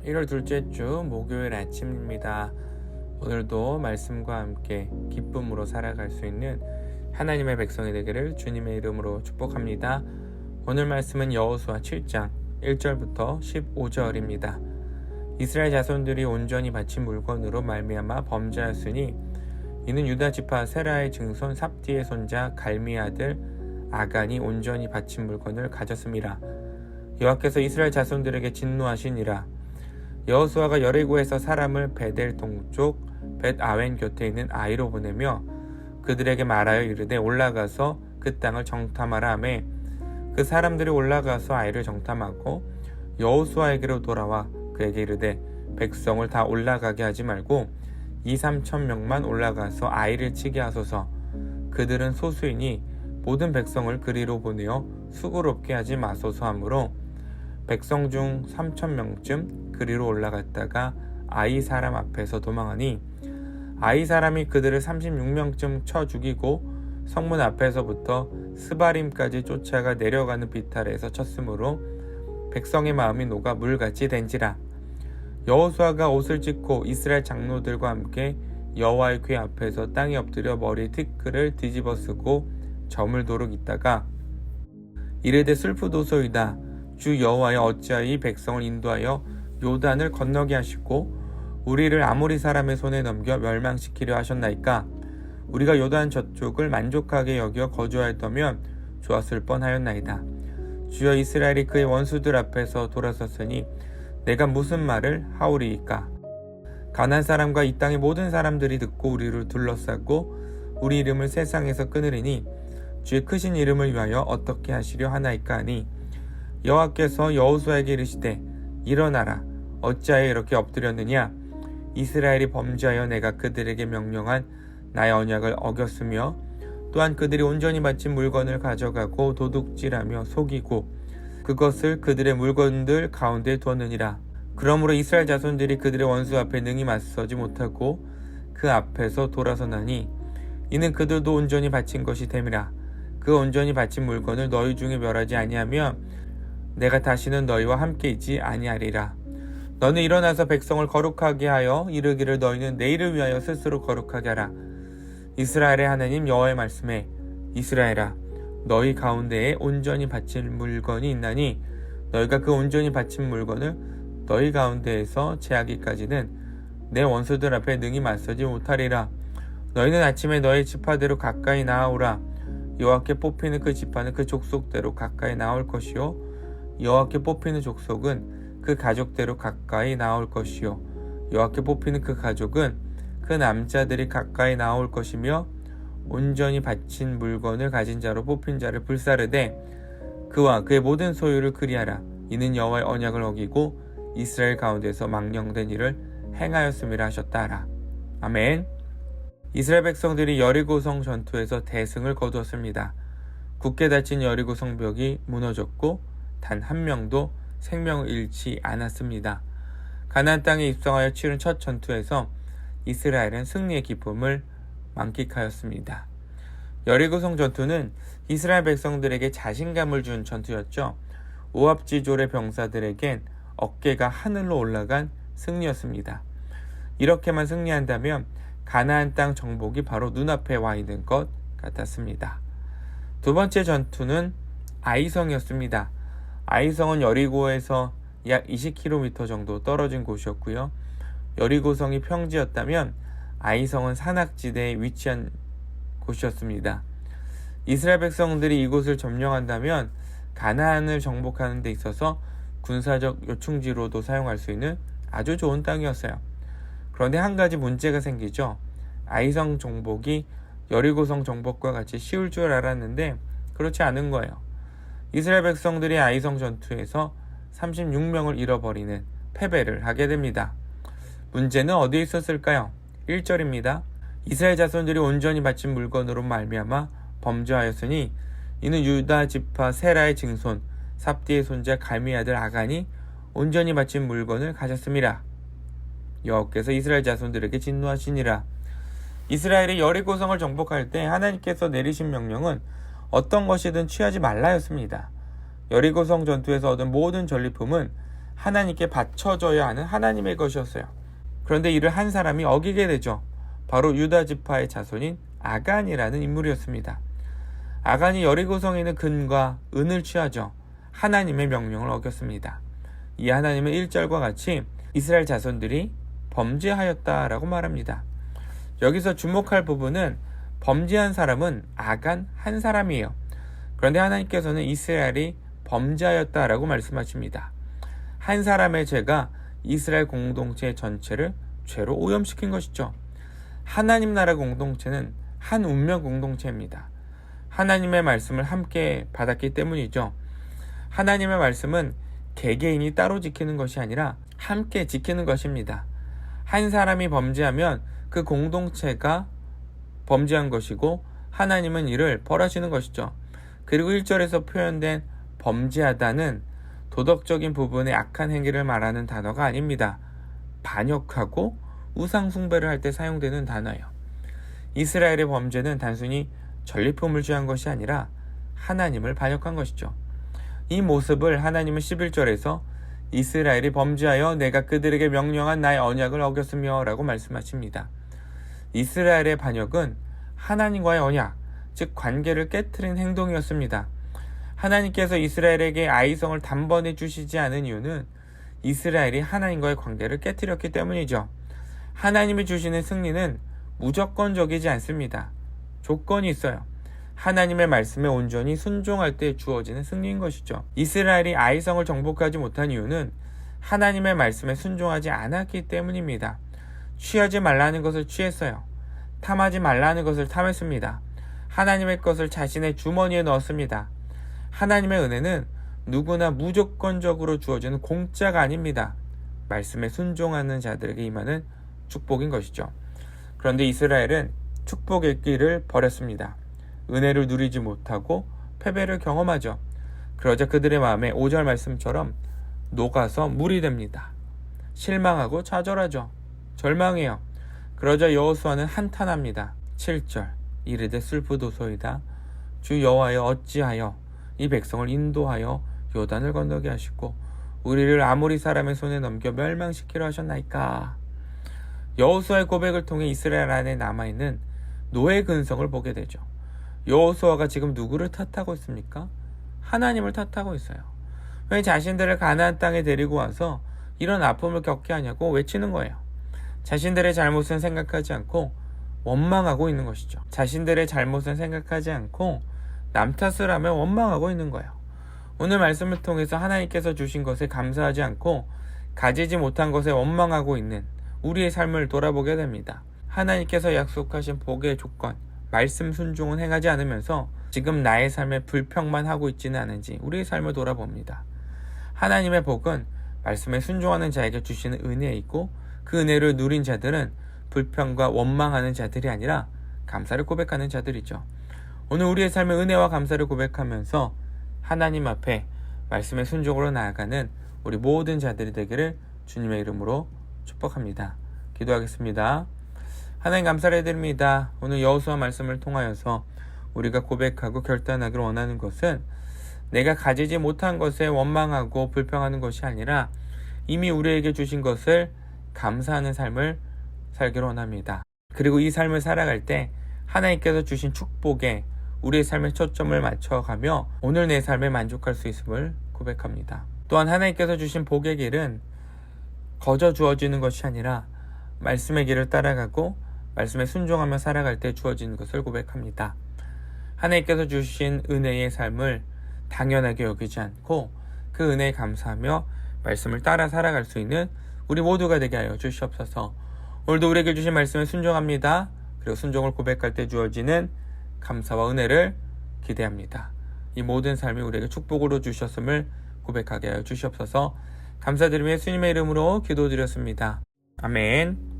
1월 둘째 주 목요일 아침입니다. 오늘도 말씀과 함께 기쁨으로 살아갈 수 있는 하나님의 백성이 되기를 주님의 이름으로 축복합니다. 오늘 말씀은 여호수아 7장 1절부터 15절입니다. 이스라엘 자손들이 온전히 바친 물건으로 말미암아 범죄하였으니 이는 유다 지파 세라의 증손 삽디의 손자 갈미 아들 아간이 온전히 바친 물건을 가졌음이라. 여호와께서 이스라엘 자손들에게 진노하시니라. 여호수아가 여리고에서 사람을 베델 동쪽 벳 아웬 곁에 있는 아이로 보내며 그들에게 말하여 이르되 올라가서 그 땅을 정탐하라 하매 그 사람들이 올라가서 아이를 정탐하고 여호수아에게로 돌아와 그에게 이르되 백성을 다 올라가게 하지 말고 2-3천 명만 올라가서 아이를 치게 하소서. 그들은 소수이니 모든 백성을 그리로 보내어 수고롭게 하지 마소서 하므로 백성 중 3천 명쯤 그리로 올라갔다가 아이 사람 앞에서 도망하니 아이 사람이 그들을 36명쯤 쳐 죽이고 성문 앞에서부터 스바림까지 쫓아가 내려가는 비탈에서 쳤으므로 백성의 마음이 녹아 물같이 된지라. 여호수아가 옷을 찢고 이스라엘 장로들과 함께 여호와의 궤 앞에서 땅에 엎드려 머리 티끌을 뒤집어 쓰고 저물도록 있다가 이르되 슬프도소이다. 주 여호와여 어찌하여 이 백성을 인도하여 요단을 건너게 하시고 우리를 아모리 사람의 손에 넘겨 멸망시키려 하셨나이까. 우리가 요단 저쪽을 만족하게 여겨 거주하였다면 좋았을 뻔하였나이다. 주여 이스라엘이 그의 원수들 앞에서 돌아섰으니 내가 무슨 말을 하오리이까. 가나안 사람과 이 땅의 모든 사람들이 듣고 우리를 둘러싸고 우리 이름을 세상에서 끊으리니 주의 크신 이름을 위하여 어떻게 하시려 하나이까 하니 여호와께서 여호수아에게 이르시되 일어나라. 어찌하여 이렇게 엎드렸느냐. 이스라엘이 범죄하여 내가 그들에게 명령한 나의 언약을 어겼으며 또한 그들이 온전히 바친 물건을 가져가고 도둑질하며 속이고 그것을 그들의 물건들 가운데 두었느니라. 그러므로 이스라엘 자손들이 그들의 원수 앞에 능히 맞서지 못하고 그 앞에서 돌아서나니 이는 그들도 온전히 바친 것이 됨이라. 그 온전히 바친 물건을 너희 중에 멸하지 아니하면 내가 다시는 너희와 함께 있지 아니하리라. 너는 일어나서 백성을 거룩하게 하여 이르기를 너희는 내일을 위하여 스스로 거룩하게 하라. 이스라엘의 하나님 여호와의 말씀에 이스라엘아 너희 가운데에 온전히 바칠 물건이 있나니 너희가 그 온전히 바친 물건을 너희 가운데에서 제하기까지는 내 원수들 앞에 능히 맞서지 못하리라. 너희는 아침에 너희 지파대로 가까이 나아오라. 여호와께 뽑히는 그 지파는 그 족속대로 가까이 나올 것이요 여호와께 뽑히는 족속은 그 가족대로 가까이 나올 것이요 여호와께 뽑히는 그 가족은 그 남자들이 가까이 나올 것이며 온전히 바친 물건을 가진 자로 뽑힌 자를 불사르되 그와 그의 모든 소유를 그리하라. 이는 여호와의 언약을 어기고 이스라엘 가운데서 망령된 일을 행하였음이라 하셨다 하라. 아멘. 이스라엘 백성들이 여리고성 전투에서 대승을 거두었습니다. 굳게 닫힌 여리고 성벽이 무너졌고 단 한 명도 생명을 잃지 않았습니다. 가나안 땅에 입성하여 치른 첫 전투에서 이스라엘은 승리의 기쁨을 만끽하였습니다. 여리고성 전투는 이스라엘 백성들에게 자신감을 준 전투였죠. 오합지졸의 병사들에겐 어깨가 하늘로 올라간 승리였습니다. 이렇게만 승리한다면 가나안 땅 정복이 바로 눈앞에 와 있는 것 같았습니다. 두 번째 전투는 아이성이었습니다. 아이성은 여리고에서 약 20km 정도 떨어진 곳이었고요. 여리고성이 평지였다면 아이성은 산악지대에 위치한 곳이었습니다. 이스라엘 백성들이 이곳을 점령한다면 가나안을 정복하는 데 있어서 군사적 요충지로도 사용할 수 있는 아주 좋은 땅이었어요. 그런데 한 가지 문제가 생기죠. 아이성 정복이 여리고성 정복과 같이 쉬울 줄 알았는데 그렇지 않은 거예요. 이스라엘 백성들이 아이성 전투에서 36명을 잃어버리는 패배를 하게 됩니다. 문제는 어디에 있었을까요? 1절입니다. 이스라엘 자손들이 온전히 바친 물건으로 말미암아 범죄하였으니 이는 유다 지파 세라의 증손 삽디의 손자 갈미 아들 아간이 온전히 바친 물건을 가졌음이라. 여호와께서 이스라엘 자손들에게 진노하시니라. 이스라엘이 여리고성을 정복할 때 하나님께서 내리신 명령은 어떤 것이든 취하지 말라였습니다. 여리고성 전투에서 얻은 모든 전리품은 하나님께 바쳐져야 하는 하나님의 것이었어요. 그런데 이를 한 사람이 어기게 되죠. 바로 유다 지파의 자손인 아간이라는 인물이었습니다. 아간이 여리고 성에 있는 금과 은을 취하죠. 하나님의 명령을 어겼습니다. 이 하나님은 1절과 같이 이스라엘 자손들이 범죄하였다라고 말합니다. 여기서 주목할 부분은 범죄한 사람은 아간 한 사람이에요. 그런데 하나님께서는 이스라엘이 범죄하였다라고 말씀하십니다. 한 사람의 죄가 이스라엘 공동체 전체를 죄로 오염시킨 것이죠. 하나님 나라 공동체는 한 운명 공동체입니다. 하나님의 말씀을 함께 받았기 때문이죠. 하나님의 말씀은 개개인이 따로 지키는 것이 아니라 함께 지키는 것입니다. 한 사람이 범죄하면 그 공동체가 범죄한 것이고 하나님은 이를 벌하시는 것이죠. 그리고 1절에서 표현된 범죄하다는 도덕적인 부분의 악한 행위를 말하는 단어가 아닙니다. 반역하고 우상 숭배를 할 때 사용되는 단어예요. 이스라엘의 범죄는 단순히 전리품을 취한 것이 아니라 하나님을 반역한 것이죠. 이 모습을 하나님은 11절에서 이스라엘이 범죄하여 내가 그들에게 명령한 나의 언약을 어겼으며 라고 말씀하십니다. 이스라엘의 반역은 하나님과의 언약, 즉 관계를 깨트린 행동이었습니다. 하나님께서 이스라엘에게 아이성을 단번에 주시지 않은 이유는 이스라엘이 하나님과의 관계를 깨트렸기 때문이죠. 하나님이 주시는 승리는 무조건적이지 않습니다. 조건이 있어요. 하나님의 말씀에 온전히 순종할 때 주어지는 승리인 것이죠. 이스라엘이 아이성을 정복하지 못한 이유는 하나님의 말씀에 순종하지 않았기 때문입니다. 취하지 말라는 것을 취했어요. 탐하지 말라는 것을 탐했습니다. 하나님의 것을 자신의 주머니에 넣었습니다. 하나님의 은혜는 누구나 무조건적으로 주어지는 공짜가 아닙니다. 말씀에 순종하는 자들에게 임하는 축복인 것이죠. 그런데 이스라엘은 축복의 길을 버렸습니다. 은혜를 누리지 못하고 패배를 경험하죠. 그러자 그들의 마음에 5절 말씀처럼 녹아서 물이 됩니다. 실망하고 좌절하죠. 절망해요. 그러자 여호수아는 한탄합니다. 7절 이르되 슬프도소이다. 주 여호와여 어찌하여 이 백성을 인도하여 요단을 건너게 하시고 우리를 아모리 사람의 손에 넘겨 멸망시키려 하셨나이까. 여호수아의 고백을 통해 이스라엘 안에 남아있는 노예 근성을 보게 되죠. 여호수아가 지금 누구를 탓하고 있습니까? 하나님을 탓하고 있어요. 왜 자신들을 가나안 땅에 데리고 와서 이런 아픔을 겪게 하냐고 외치는 거예요. 자신들의 잘못은 생각하지 않고 원망하고 있는 것이죠. 자신들의 잘못은 생각하지 않고 남 탓을 하며 원망하고 있는 거예요. 오늘 말씀을 통해서 하나님께서 주신 것에 감사하지 않고 가지지 못한 것에 원망하고 있는 우리의 삶을 돌아보게 됩니다. 하나님께서 약속하신 복의 조건, 말씀 순종은 행하지 않으면서 지금 나의 삶에 불평만 하고 있지는 않은지 우리의 삶을 돌아봅니다. 하나님의 복은 말씀에 순종하는 자에게 주시는 은혜이고 그 은혜를 누린 자들은 불평과 원망하는 자들이 아니라 감사를 고백하는 자들이죠. 오늘 우리의 삶의 은혜와 감사를 고백하면서 하나님 앞에 말씀의 순종으로 나아가는 우리 모든 자들이 되기를 주님의 이름으로 축복합니다. 기도하겠습니다. 하나님 감사를 해드립니다. 오늘 여호수아 말씀을 통하여서 우리가 고백하고 결단하기를 원하는 것은 내가 가지지 못한 것에 원망하고 불평하는 것이 아니라 이미 우리에게 주신 것을 감사하는 삶을 살기를 원합니다. 그리고 이 삶을 살아갈 때 하나님께서 주신 축복에 우리의 삶의 초점을 맞춰가며 오늘 내 삶에 만족할 수 있음을 고백합니다. 또한 하나님께서 주신 복의 길은 거저 주어지는 것이 아니라 말씀의 길을 따라가고 말씀에 순종하며 살아갈 때 주어지는 것을 고백합니다. 하나님께서 주신 은혜의 삶을 당연하게 여기지 않고 그 은혜에 감사하며 말씀을 따라 살아갈 수 있는 우리 모두가 되게 하여 주시옵소서. 오늘도 우리에게 주신 말씀에 순종합니다. 그리고 순종을 고백할 때 주어지는 감사와 은혜를 기대합니다. 이 모든 삶이 우리에게 축복으로 주셨음을 고백하게 하여 주시옵소서. 감사드리며 예수님의 이름으로 기도드렸습니다. 아멘.